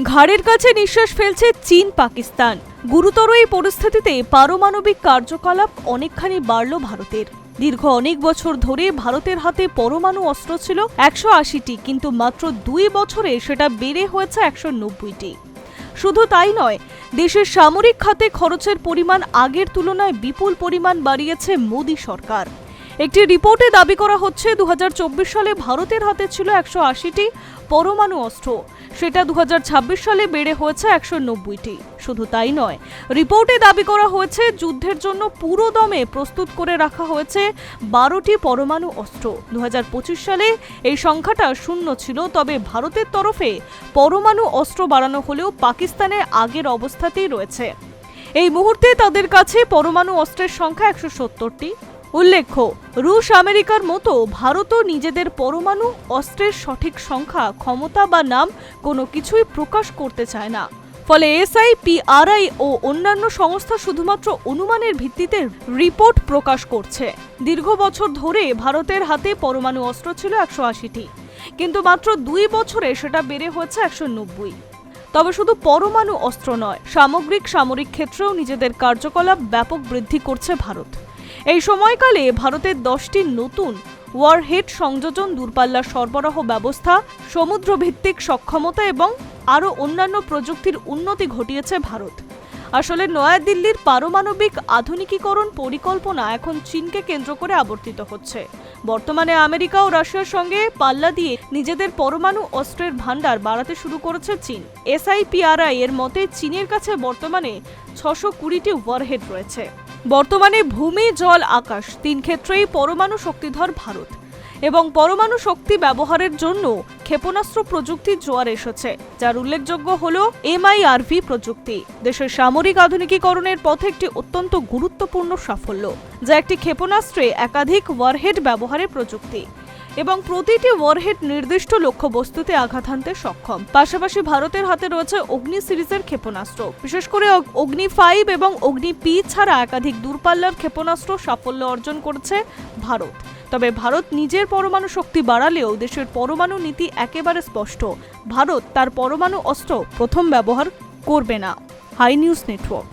ঘাড়ের কাছে নিঃশ্বাস ফেলছে চীন পাকিস্তান। গুরুতর এই পরিস্থিতিতে পারমাণবিক কার্যকলাপ অনেকখানি বাড়ল ভারতের। দীর্ঘ অনেক বছর ধরে ভারতের হাতে পরমাণু অস্ত্র ছিল 180টি, কিন্তু মাত্র 2 বছরে সেটা বেড়ে হয়েছে 190টি। শুধু তাই নয়, দেশের সামরিক খাতে খরচের পরিমাণ আগের তুলনায় বিপুল পরিমাণ বাড়িয়েছে মোদী সরকার। একটি রিপোর্টে দাবি করা হচ্ছে 2024 সালে ভারতের হাতে ছিল 180টি পরমাণু অস্ত্র, সেটা 2026 সালে বেড়ে হয়েছে 190টি। শুধু তাই নয়, রিপোর্টে দাবি করা হয়েছে যুদ্ধের জন্য পুরো দমে প্রস্তুত করে রাখা হয়েছে 12টি পরমাণু অস্ত্র। 2025 সালে এই সংখ্যাটা 0 ছিল, তবে ভারতের তরফে পরমাণু অস্ত্র বাড়ানো হলেও পাকিস্তানের আগের অবস্থাতেই রয়েছে। এই মুহূর্তে তাদের কাছে পরমাণু অস্ত্রের সংখ্যা 170টি। উল্লেখ্য, রুশ আমেরিকার মতো ভারতও নিজেদের পরমাণু অস্ত্রের সঠিক সংখ্যা, ক্ষমতা বা নাম কোনো কিছুই প্রকাশ করতে চায় না। ফলে SIPRI ও অন্যান্য সংস্থা শুধুমাত্র অনুমানের ভিত্তিতে রিপোর্ট প্রকাশ করছে। দীর্ঘ বছর ধরে ভারতের হাতে পরমাণু অস্ত্র ছিল 180টি, কিন্তু মাত্র 2 বছরে সেটা বেড়ে হয়েছে 190। তবে শুধু পরমাণু অস্ত্র নয়, সামগ্রিক সামরিক ক্ষেত্রেও নিজেদের কার্যকলাপ ব্যাপক বৃদ্ধি করছে ভারত। এই সময়কালে ভারতের 10টি নতুন ওয়ারহেড সংযোজন, দূরপাল্লার সরবরাহ ব্যবস্থা, সমুদ্রভিত্তিক সক্ষমতা এবং আরও অন্যান্য প্রযুক্তির উন্নতি ঘটিয়েছে ভারত। আসলে নয়াদিল্লির পারমাণবিক আধুনিকীকরণ পরিকল্পনা এখন চীনকে কেন্দ্র করে আবর্তিত হচ্ছে। বর্তমানে আমেরিকা ও রাশিয়ার সঙ্গে পাল্লা দিয়ে নিজেদের পরমাণু অস্ত্রের ভান্ডার বাড়াতে শুরু করেছে চীন। SIPRI এর মতে চীনের কাছে বর্তমানে 620টি ওয়ারহেড রয়েছে। বর্তমানে ভূমি, জল, আকাশ 3 ক্ষেত্রেই পরমাণু শক্তিধর ভারত, এবং পরমাণু শক্তি ব্যবহারের জন্য ক্ষেপণাস্ত্র প্রযুক্তির জোয়ার এসেছে, যার উল্লেখযোগ্য হল MIRV প্রযুক্তি। দেশের সামরিক আধুনিকীকরণের পথে একটি অত্যন্ত গুরুত্বপূর্ণ সাফল্য, যা একটি ক্ষেপণাস্ত্রে একাধিক ওয়ারহেড ব্যবহারের প্রযুক্তি, এবং প্রতিটি ওয়ারহেড নির্দিষ্ট লক্ষ্যবস্তুতে আঘাত হানতে সক্ষম। পাশাপাশি ভারতের হাতে রয়েছে অগ্নি সিরিজের ক্ষেপণাস্ত্র, বিশেষ করে অগ্নি 5 এবং অগ্নি P ছাড়া একাধিক দূরপাল্লার ক্ষেপণাস্ত্র সাফল্য অর্জন করেছে ভারত। তবে ভারত নিজের পরমাণু শক্তি বাড়ালেও দেশের পরমাণু নীতি একেবারে স্পষ্ট। ভারত তার পরমাণু অস্ত্র প্রথম ব্যবহার করবে না। Hi News network.